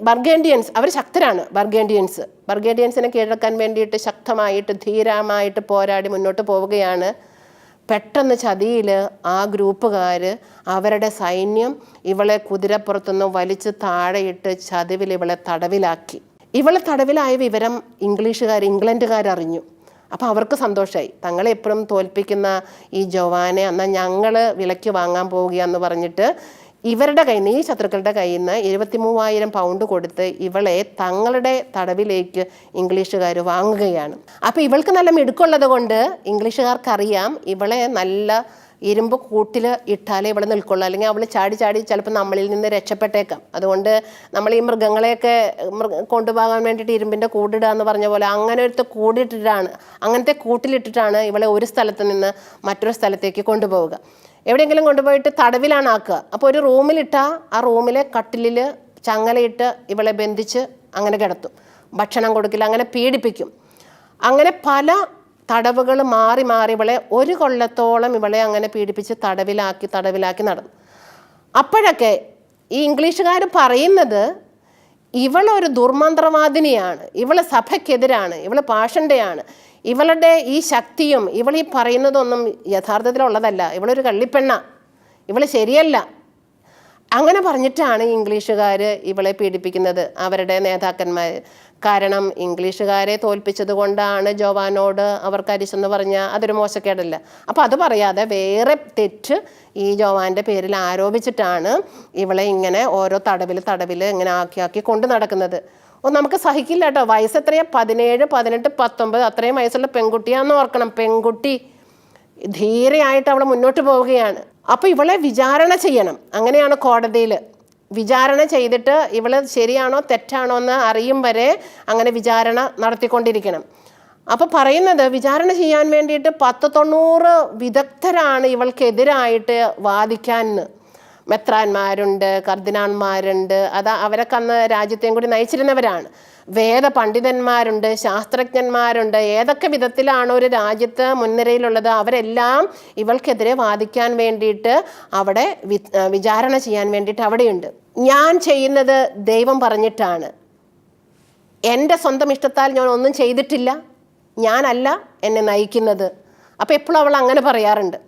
ബർഗേണ്ടിയൻസ് അവർ ശക്തരാണ്. ബർഗേണ്ടിയൻസിനെ കീഴടക്കാൻ വേണ്ടിയിട്ട് ശക്തമായിട്ട് ധീരമായിട്ട് പോരാടി മുന്നോട്ട് പോവുകയാണ്. പെട്ടെന്ന് ചതിയിൽ ആ ഗ്രൂപ്പുകാർ അവരുടെ സൈന്യം ഇവളെ കുതിരപ്പുറത്തുനിന്ന് വലിച്ച് താഴെയിട്ട് ചതിവിൽ ഇവളെ തടവിലാക്കി. ഇവളെ തടവിലായ വിവരം ഇംഗ്ലണ്ടുകാരറിഞ്ഞു. അപ്പോൾ അവർക്ക് സന്തോഷമായി. തങ്ങളെ എപ്പോഴും തോൽപ്പിക്കുന്ന ഈ ജോവാനെ എന്നാൽ ഞങ്ങൾ വിലയ്ക്ക് വാങ്ങാൻ പോവുകയെന്ന് പറഞ്ഞിട്ട് ഇവരുടെ കയ്യിൽ നിന്ന്, ഈ ശത്രുക്കളുടെ കയ്യിൽ നിന്ന് 23,000 പൗണ്ട് കൊടുത്ത് ഇവളെ തങ്ങളുടെ തടവിലേക്ക് ഇംഗ്ലീഷുകാർ വാങ്ങുകയാണ്. അപ്പോൾ ഇവൾക്ക് നല്ല മിടുക്കുള്ളത് കൊണ്ട് ഇംഗ്ലീഷുകാർക്കറിയാം ഇവളെ നല്ല ഇരുമ്പ് കൂട്ടിൽ ഇട്ടാലേ ഇവളെ നിൽക്കുള്ളൂ, അല്ലെങ്കിൽ അവൾ ചാടി ചിലപ്പോൾ നമ്മളിൽ നിന്ന് രക്ഷപ്പെട്ടേക്കാം. അതുകൊണ്ട് നമ്മൾ ഈ മൃഗങ്ങളെയൊക്കെ കൊണ്ടുപോകാൻ വേണ്ടിയിട്ട് ഇരുമ്പിൻ്റെ കൂടിടുക എന്ന് പറഞ്ഞ പോലെ അങ്ങനത്തെ കൂട്ടിലിട്ടിട്ടാണ് ഇവളെ ഒരു സ്ഥലത്ത് നിന്ന് മറ്റൊരു സ്ഥലത്തേക്ക് കൊണ്ടുപോവുക. എവിടെയെങ്കിലും കൊണ്ടുപോയിട്ട് തടവിലാണ് ആക്കുക. അപ്പോൾ ഒരു റൂമിലിട്ടാൽ ആ റൂമിലെ കട്ടിലിൽ ചങ്ങലയിട്ട് ഇവളെ ബന്ധിച്ച് അങ്ങനെ കിടത്തും. ഭക്ഷണം കൊടുക്കില്ല, അങ്ങനെ പീഡിപ്പിക്കും. അങ്ങനെ പല തടവുകൾ മാറി ഇവളെ 1 കൊല്ലത്തോളം ഇവളെ അങ്ങനെ പീഡിപ്പിച്ച് തടവിലാക്കി നടന്നു. അപ്പോഴൊക്കെ ഈ ഇംഗ്ലീഷുകാർ പറയുന്നത് ഇവളൊരു ദുർമന്ത്രവാദിനിയാണ്, ഇവള് സഭയ്ക്കെതിരാണ്, ഇവള് പാഷണ്ടയാണ്, ഇവളുടെ ഈ ശക്തിയും ഇവളീ പറയുന്നതൊന്നും യഥാർത്ഥത്തിലുള്ളതല്ല, ഇവളൊരു കള്ളിപ്പെണ്ണ, ഇവള് ശരിയല്ല. അങ്ങനെ പറഞ്ഞിട്ടാണ് ഇംഗ്ലീഷുകാർ ഇവളെ പീഡിപ്പിക്കുന്നത്, അവരുടെ നേതാക്കന്മാർ. കാരണം ഇംഗ്ലീഷുകാരെ തോൽപ്പിച്ചത് കൊണ്ടാണ് ജോവാനോട് അവർക്ക് അരിശെന്ന് പറഞ്ഞാൽ അതൊരു മോശക്കേടല്ല. അപ്പോൾ അത് പറയാതെ വേറെ തെറ്റ് ഈ ജോവാൻ്റെ പേരിൽ ആരോപിച്ചിട്ടാണ് ഇവളെ ഇങ്ങനെ ഓരോ തടവിൽ ഇങ്ങനെ ആക്കി കൊണ്ട് നടക്കുന്നത്. നമുക്ക് സഹിക്കില്ല കേട്ടോ. വയസ്സ് എത്രയാണ്? 17, 18, 19 അത്രയും വയസ്സുള്ള പെൺകുട്ടിയാന്ന് ഓർക്കണം. പെൺകുട്ടി ധീരയായിട്ട് അവൾ മുന്നോട്ട് പോവുകയാണ്. അപ്പോൾ ഇവളെ വിചാരണ ചെയ്യണം. അങ്ങനെയാണ് കോടതിയിൽ വിചാരണ ചെയ്തിട്ട് ഇവള് ശരിയാണോ തെറ്റാണോ എന്ന് അറിയും വരെ അങ്ങനെ വിചാരണ നടത്തിക്കൊണ്ടിരിക്കണം. അപ്പോൾ പറയുന്നത് വിചാരണ ചെയ്യാൻ വേണ്ടിയിട്ട് 10-90 വിദഗ്ധരാണ് ഇവൾക്കെതിരായിട്ട് വാദിക്കാൻ. മെത്രാന്മാരുണ്ട്, കർദിനാൾമാരുണ്ട്, അവരൊക്കെ അന്ന് രാജ്യത്തെയും കൂടി നയിച്ചിരുന്നവരാണ്. വേദ പണ്ഡിതന്മാരുണ്ട്, ശാസ്ത്രജ്ഞന്മാരുണ്ട്. ഏതൊക്കെ വിധത്തിലാണ് ഒരു രാജ്യത്ത് മുൻനിരയിലുള്ളത് അവരെല്ലാം ഇവൾക്കെതിരെ വാദിക്കാൻ വേണ്ടിയിട്ട് അവിടെ വിചാരണ ചെയ്യാൻ വേണ്ടിയിട്ട് അവിടെയുണ്ട്. ഞാൻ ചെയ്യുന്നത് ദൈവം പറഞ്ഞിട്ടാണ്, എൻ്റെ സ്വന്തം ഇഷ്ടത്താൽ ഞാൻ ഒന്നും ചെയ്തിട്ടില്ല, ഞാനല്ല എന്നെ നയിക്കുന്നത്. അപ്പോൾ എപ്പോഴും അവൾ അങ്ങനെ പറയാറുണ്ട്.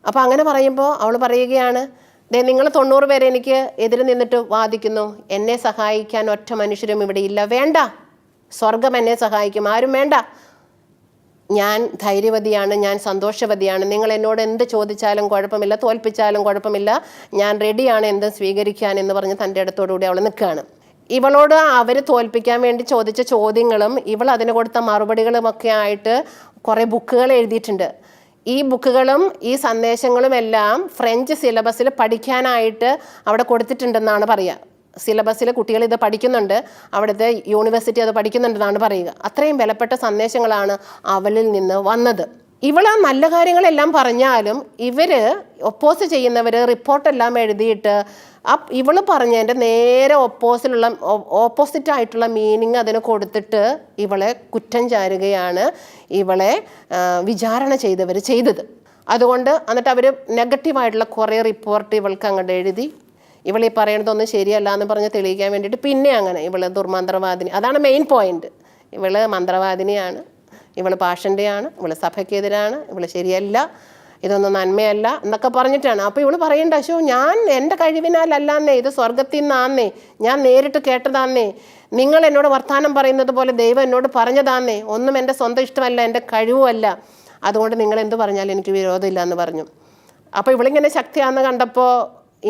അപ്പോൾ അങ്ങനെ പറയുമ്പോൾ അവൾ പറയുകയാണ്, നിങ്ങൾ 90 പേരെ എനിക്ക് എതിര് നിന്നിട്ട് വാദിക്കുന്നു, എന്നെ സഹായിക്കാൻ ഒറ്റ മനുഷ്യരും ഇവിടെ ഇല്ല, വേണ്ട, സ്വർഗം എന്നെ സഹായിക്കും, ആരും വേണ്ട, ഞാൻ ധൈര്യവതിയാണ്, ഞാൻ സന്തോഷവതിയാണ്, നിങ്ങൾ എന്നോട് എന്ത് ചോദിച്ചാലും കുഴപ്പമില്ല, തോൽപ്പിച്ചാലും കുഴപ്പമില്ല, ഞാൻ റെഡിയാണ് എന്തും സ്വീകരിക്കാൻ എന്ന് പറഞ്ഞ് തൻ്റെ അടുത്തോടുകൂടി അവൾ നിൽക്കുകയാണ്. ഇവളോട് അവർ തോൽപ്പിക്കാൻ വേണ്ടി ചോദിച്ച ചോദ്യങ്ങളും ഇവൾ അതിന് കൊടുത്ത മറുപടികളുമൊക്കെ ആയിട്ട് കുറേ ബുക്കുകൾ എഴുതിയിട്ടുണ്ട്. ഈ ബുക്കുകളും ഈ സന്ദേശങ്ങളും എല്ലാം ഫ്രഞ്ച് സിലബസിൽ പഠിക്കാനായിട്ട് അവിടെ കൊടുത്തിട്ടുണ്ടെന്നാണ് പറയുക. സിലബസിൽ കുട്ടികൾ ഇത് പഠിക്കുന്നുണ്ട്, അവിടുത്തെ യൂണിവേഴ്സിറ്റി അത് പഠിക്കുന്നുണ്ടെന്നാണ് പറയുക. അത്രയും വിലപ്പെട്ട സന്ദേശങ്ങളാണ് അവളിൽ നിന്ന് വന്നത്. ഇവൾ നല്ല കാര്യങ്ങളെല്ലാം പറഞ്ഞാലും ഇവർ ഒപ്പോസ് ചെയ്യുന്നവർ റിപ്പോർട്ടെല്ലാം എഴുതിയിട്ട് ഇവൾ പറഞ്ഞതിൻ്റെ നേരെ ഓപ്പോസിറ്റായിട്ടുള്ള മീനിങ് അതിന് കൊടുത്തിട്ട് ഇവളെ കുറ്റം ചാരുകയാണ് ഇവളെ വിചാരണ ചെയ്തവർ ചെയ്തത്. അതുകൊണ്ട് എന്നിട്ട് അവർ നെഗറ്റീവായിട്ടുള്ള കുറേ റിപ്പോർട്ട് ഇവൾക്ക് അങ്ങോട്ട് എഴുതി. ഇവളീ പറയണതൊന്നും ശരിയല്ല എന്ന് പറഞ്ഞ് തെളിയിക്കാൻ വേണ്ടിയിട്ട് പിന്നെ അങ്ങനെ ഇവൾ ദുർമന്ത്രവാദിനി, അതാണ് മെയിൻ പോയിന്റ്. ഇവൾ മന്ത്രവാദിനിയാണ്, ഇവൾ പാഷൻ്റെയാണ്, ഇവൾ സഭയ്ക്കെതിരാണ്, ഇവൾ ശരിയല്ല ഇതൊന്നും നന്മയല്ല എന്നൊക്കെ പറഞ്ഞിട്ടാണ്. അപ്പോൾ ഇവള് പറയണ്ട, അശോ ഞാൻ എൻ്റെ കഴിവിനാലല്ലാന്നേ, ഇത് സ്വർഗത്തിൽ നിന്നാന്നേ, ഞാൻ നേരിട്ട് കേട്ടതാന്നേ, നിങ്ങൾ എന്നോട് വർത്തമാനം പറയുന്നത് പോലെ ദൈവം എന്നോട് പറഞ്ഞതാന്നേ, ഒന്നും എൻ്റെ സ്വന്തം ഇഷ്ടമല്ല, എൻ്റെ കഴിവുമല്ല, അതുകൊണ്ട് നിങ്ങൾ എന്ത് പറഞ്ഞാലും എനിക്ക് വിരോധമില്ല എന്ന് പറഞ്ഞു. അപ്പോൾ ഇവളിങ്ങനെ ശക്തിയാണെന്ന് കണ്ടപ്പോൾ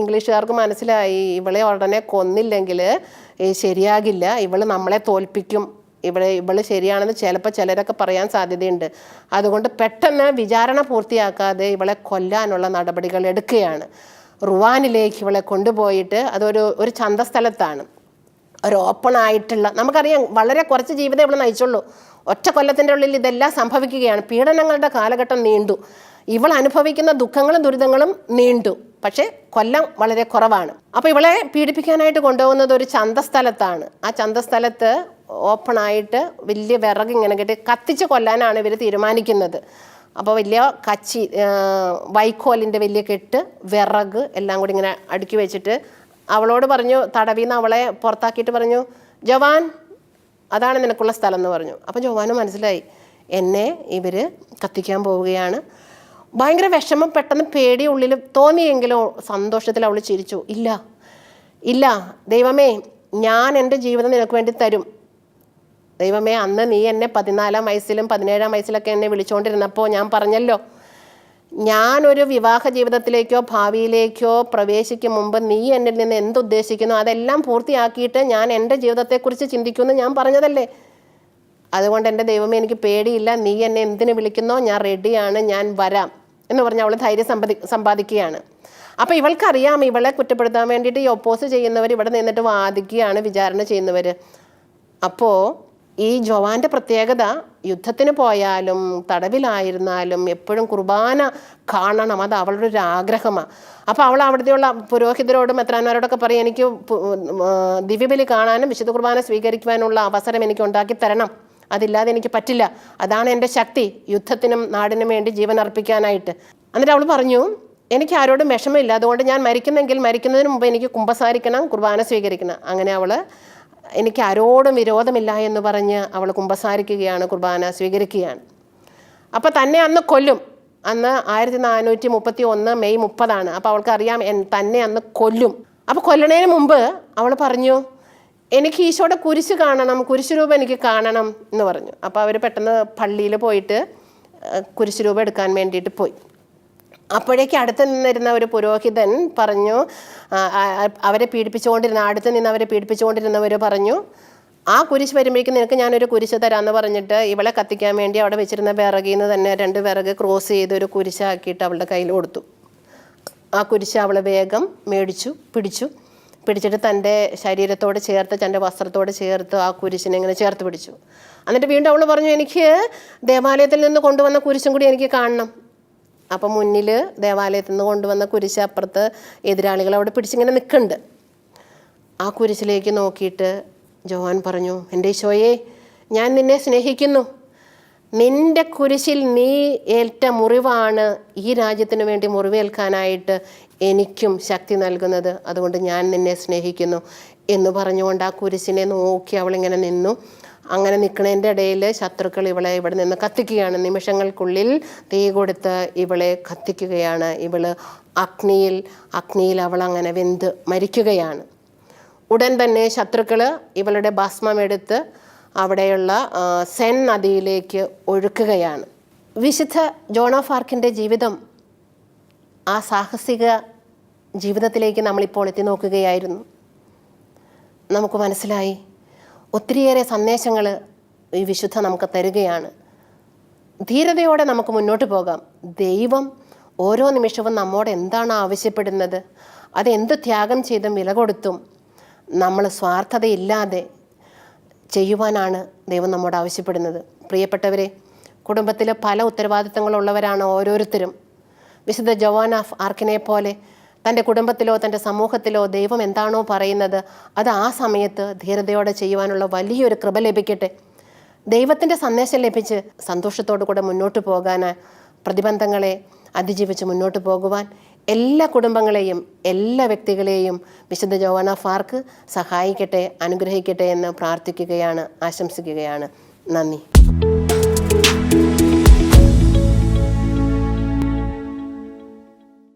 ഇംഗ്ലീഷുകാർക്ക് മനസ്സിലായി ഇവളെ ഉടനെ കൊന്നില്ലെങ്കിൽ ശരിയാകില്ല, ഇവള് നമ്മളെ തോൽപ്പിക്കും, ഇവള് ശരിയാണെന്ന് ചിലപ്പോൾ ചിലരൊക്കെ പറയാൻ സാധ്യതയുണ്ട്. അതുകൊണ്ട് പെട്ടെന്ന് വിചാരണ പൂർത്തിയാക്കാതെ ഇവളെ കൊല്ലാനുള്ള നടപടികൾ എടുക്കുകയാണ്. റുവാനിലേക്ക് ഇവളെ കൊണ്ടുപോയിട്ട് അതൊരു ചന്തസ്ഥലത്താണ്, ഒരു ഓപ്പൺ ആയിട്ടുള്ള, നമുക്കറിയാം വളരെ കുറച്ച് ജീവിതം ഇവൾ നയിച്ചുള്ളൂ. ഒറ്റ കൊല്ലത്തിൻ്റെ ഉള്ളിൽ ഇതെല്ലാം സംഭവിക്കുകയാണ്. പീഡനങ്ങളുടെ കാലഘട്ടം നീണ്ടു, ഇവൾ അനുഭവിക്കുന്ന ദുഃഖങ്ങളും ദുരിതങ്ങളും നീണ്ടു, പക്ഷേ കൊല്ലം വളരെ കുറവാണ്. അപ്പോൾ ഇവളെ പീഡിപ്പിക്കാനായിട്ട് കൊണ്ടുപോകുന്നത് ഒരു ചന്തസ്ഥലത്താണ്. ആ ചന്തസ്ഥലത്ത് ഓപ്പണായിട്ട് വലിയ വിറക് ഇങ്ങനെ കെട്ടി കത്തിച്ച് കൊല്ലാനാണ് ഇവർ തീരുമാനിക്കുന്നത്. അപ്പോൾ വലിയ വൈക്കോലിൻ്റെ വലിയ കെട്ട്, വിറക് എല്ലാം കൂടി ഇങ്ങനെ അടുക്കി വെച്ചിട്ട് അവളോട് പറഞ്ഞു, തടവിന്ന് അവളെ പുറത്താക്കിയിട്ട് പറഞ്ഞു, ജവാൻ അതാണ് നിനക്കുള്ള സ്ഥലം എന്ന് പറഞ്ഞു. അപ്പം ജവാന് മനസ്സിലായി എന്നെ ഇവർ കത്തിക്കാൻ പോവുകയാണ്. ഭയങ്കര വിഷമം, പെട്ടെന്ന് പേടി ഉള്ളിൽ തോന്നിയെങ്കിലും സന്തോഷത്തിൽ അവൾ ചിരിച്ചു. ഇല്ല ദൈവമേ, ഞാൻ എൻ്റെ ജീവിതം നിനക്ക് വേണ്ടി തരും. ദൈവമേ, അന്ന് നീ എന്നെ 14-ാം വയസ്സിലും 17-ാം വയസ്സിലൊക്കെ എന്നെ വിളിച്ചുകൊണ്ടിരുന്നപ്പോൾ ഞാൻ പറഞ്ഞല്ലോ, ഞാനൊരു വിവാഹ ജീവിതത്തിലേക്കോ ഭാവിയിലേക്കോ പ്രവേശിക്കും മുമ്പ് നീ എന്നിൽ നിന്ന് എന്തുദ്ദേശിക്കുന്നു അതെല്ലാം പൂർത്തിയാക്കിയിട്ട് ഞാൻ എൻ്റെ ജീവിതത്തെക്കുറിച്ച് ചിന്തിക്കുമെന്ന് ഞാൻ പറഞ്ഞതല്ലേ. അതുകൊണ്ട് എൻ്റെ ദൈവമേ, എനിക്ക് പേടിയില്ല, നീ എന്നെ എന്തിനു വിളിക്കുന്നോ ഞാൻ റെഡിയാണ്, ഞാൻ വരാം എന്ന് പറഞ്ഞ് അവൾ ധൈര്യം സമ്പാദിക്കുകയാണ്. അപ്പോൾ ഇവൾക്കറിയാം ഇവളെ കുറ്റപ്പെടുത്താൻ വേണ്ടിയിട്ട് ഈ ഒപ്പോസ് ചെയ്യുന്നവർ ഇവിടെ നിന്നിട്ട് വാദിക്കുകയാണ്, വിചാരണ ചെയ്യുന്നവർ. അപ്പോൾ ഈ ജോവാൻ്റെ പ്രത്യേകത, യുദ്ധത്തിന് പോയാലും തടവിലായിരുന്നാലും എപ്പോഴും കുർബാന കാണണം, അത് അവളുടെ ഒരു ആഗ്രഹമാണ്. അപ്പോൾ അവൾ അവിടുത്തെയുള്ള പുരോഹിതരോടും മെത്രാന്മാരോടൊക്കെ പറയും, എനിക്ക് ദിവ്യബലി കാണാനും വിശുദ്ധ കുർബാന സ്വീകരിക്കുവാനുള്ള അവസരം എനിക്ക് ഉണ്ടാക്കി തരണം, അതില്ലാതെ എനിക്ക് പറ്റില്ല, അതാണ് എൻ്റെ ശക്തി, യുദ്ധത്തിനും നാടിനും വേണ്ടി ജീവൻ അർപ്പിക്കാനായിട്ട്. എന്നിട്ട് അവൾ പറഞ്ഞു, എനിക്ക് ആരോടും വിഷമമില്ല, അതുകൊണ്ട് ഞാൻ മരിക്കുന്നെങ്കിൽ മരിക്കുന്നതിന് മുമ്പ് എനിക്ക് കുമ്പസാരിക്കണം, കുർബാന സ്വീകരിക്കണം. അങ്ങനെ അവൾ എനിക്ക് ആരോടും വിരോധമില്ല എന്ന് പറഞ്ഞ് അവൾ കുമ്പസാരിക്കുകയാണ്, കുർബാന സ്വീകരിക്കുകയാണ്. അപ്പോൾ തന്നെ അന്ന് കൊല്ലും. അന്ന് 1431 മെയ് 30 അപ്പോൾ അവൾക്കറിയാം തന്നെ അന്ന് കൊല്ലും. അപ്പോൾ കൊല്ലണതിന് മുമ്പ് അവൾ പറഞ്ഞു, എനിക്ക് ഈശോയുടെ കുരിശ് കാണണം, കുരിശ് രൂപം എനിക്ക് കാണണം എന്ന് പറഞ്ഞു. അപ്പോൾ അവർ പെട്ടെന്ന് പള്ളിയിൽ പോയിട്ട് കുരിശ് രൂപം എടുക്കാൻ വേണ്ടിയിട്ട് പോയി. അപ്പോഴേക്ക് അടുത്ത് നിന്നിരുന്ന ഒരു പുരോഹിതൻ പറഞ്ഞു, അവരെ പീഡിപ്പിച്ചുകൊണ്ടിരുന്നവർ പറഞ്ഞു, ആ കുരിശ് വരുമ്പോഴേക്കും നിനക്ക് ഞാനൊരു കുരിശ് തരാമെന്ന് പറഞ്ഞിട്ട് ഇവളെ കത്തിക്കാൻ വേണ്ടി അവിടെ വെച്ചിരുന്ന വിറകിൽ നിന്ന് തന്നെ 2 വിറക് ക്രോസ് ചെയ്ത് ഒരു കുരിശാക്കിയിട്ട് അവളുടെ കയ്യിൽ കൊടുത്തു. ആ കുരിശ് അവൾ വേഗം പിടിച്ചിട്ട് തൻ്റെ ശരീരത്തോട് ചേർത്ത്, തൻ്റെ വസ്ത്രത്തോട് ചേർത്ത് ആ കുരിശിനെ ഇങ്ങനെ ചേർത്ത് പിടിച്ചു. എന്നിട്ട് വീണ്ടും അവൾ പറഞ്ഞു, എനിക്ക് ദേവാലയത്തിൽ നിന്ന് കൊണ്ടുവന്ന കുരിശും കൂടി എനിക്ക് കാണണം. അപ്പം മുന്നിൽ ദേവാലയത്തിൽ നിന്ന് കൊണ്ടുവന്ന കുരിശ്, അപ്പുറത്ത് എതിരാളികൾ അവിടെ പിടിച്ചിങ്ങനെ നിൽക്കുന്നുണ്ട്. ആ കുരിശിലേക്ക് നോക്കിയിട്ട് ജോവാൻ പറഞ്ഞു, എൻ്റെ ഈശോയെ, ഞാൻ നിന്നെ സ്നേഹിക്കുന്നു, നിൻ്റെ കുരിശിൽ നീ ഏറ്റ മുറിവാണ് ഈ രാജ്യത്തിന് വേണ്ടി മുറിവേൽക്കാനായിട്ട് എനിക്കും ശക്തി നൽകുന്നത്, അതുകൊണ്ട് ഞാൻ നിന്നെ സ്നേഹിക്കുന്നു എന്ന് പറഞ്ഞുകൊണ്ട് ആ കുരിശിനെ നോക്കി അവളിങ്ങനെ നിന്നു. അങ്ങനെ നിൽക്കുന്നതിൻ്റെ ഇടയിൽ ശത്രുക്കൾ ഇവളെ ഇവിടെ നിന്ന് കത്തിക്കുകയാണ്. നിമിഷങ്ങൾക്കുള്ളിൽ തീ കൊടുത്ത് ഇവളെ കത്തിക്കുകയാണ്. ഇവൾ അഗ്നിയിൽ അവളങ്ങനെ വെന്ത് മരിക്കുകയാണ്. ഉടൻ തന്നെ ശത്രുക്കൾ ഇവളുടെ ഭസ്മമെടുത്ത് അവിടെയുള്ള സെൻ നദിയിലേക്ക് ഒഴുക്കുകയാണ്. വിശുദ്ധ ജോൺ ഓഫ് ആർക്കിൻ്റെ ജീവിതം, ആ സാഹസിക ജീവിതത്തിലേക്ക് നമ്മളിപ്പോൾ എത്തി നോക്കുകയായിരുന്നു. നമുക്ക് മനസ്സിലായി ഒത്തിരിയേറെ സന്ദേശങ്ങൾ ഈ വിശുദ്ധ നമുക്ക് തരികയാണ്. ധീരതയോടെ നമുക്ക് മുന്നോട്ട് പോകാം. ദൈവം ഓരോ നിമിഷവും നമ്മോട് എന്താണ് ആവശ്യപ്പെടുന്നത്, അതെന്ത് ത്യാഗം ചെയ്തും വില കൊടുത്തും നമ്മൾ സ്വാർത്ഥതയില്ലാതെ ചെയ്യുവാനാണ് ദൈവം നമ്മോട് ആവശ്യപ്പെടുന്നത്. പ്രിയപ്പെട്ടവരെ, കുടുംബത്തിൽ പല ഉത്തരവാദിത്തങ്ങളുള്ളവരാണ് ഓരോരുത്തരും. വിശുദ്ധ ജോവാൻ ഓഫ് ആർക്കിനെ പോലെ തൻ്റെ കുടുംബത്തിലോ തൻ്റെ സമൂഹത്തിലോ ദൈവം എന്താണോ പറയുന്നത് അത് ആ സമയത്ത് ധീരതയോടെ ചെയ്യുവാനുള്ള വലിയൊരു കൃപ ലഭിക്കട്ടെ. ദൈവത്തിൻ്റെ സന്ദേശം ലഭിച്ച് സന്തോഷത്തോടു കൂടെ മുന്നോട്ട് പോകാൻ, പ്രതിബന്ധങ്ങളെ അതിജീവിച്ച് മുന്നോട്ട് പോകുവാൻ എല്ലാ കുടുംബങ്ങളെയും എല്ലാ വ്യക്തികളെയും വിശുദ്ധ ജോവാൻ ഓഫ് ആർക്ക് സഹായിക്കട്ടെ, അനുഗ്രഹിക്കട്ടെ എന്ന് പ്രാർത്ഥിക്കുകയാണ്, ആശംസിക്കുകയാണ്. നന്ദി.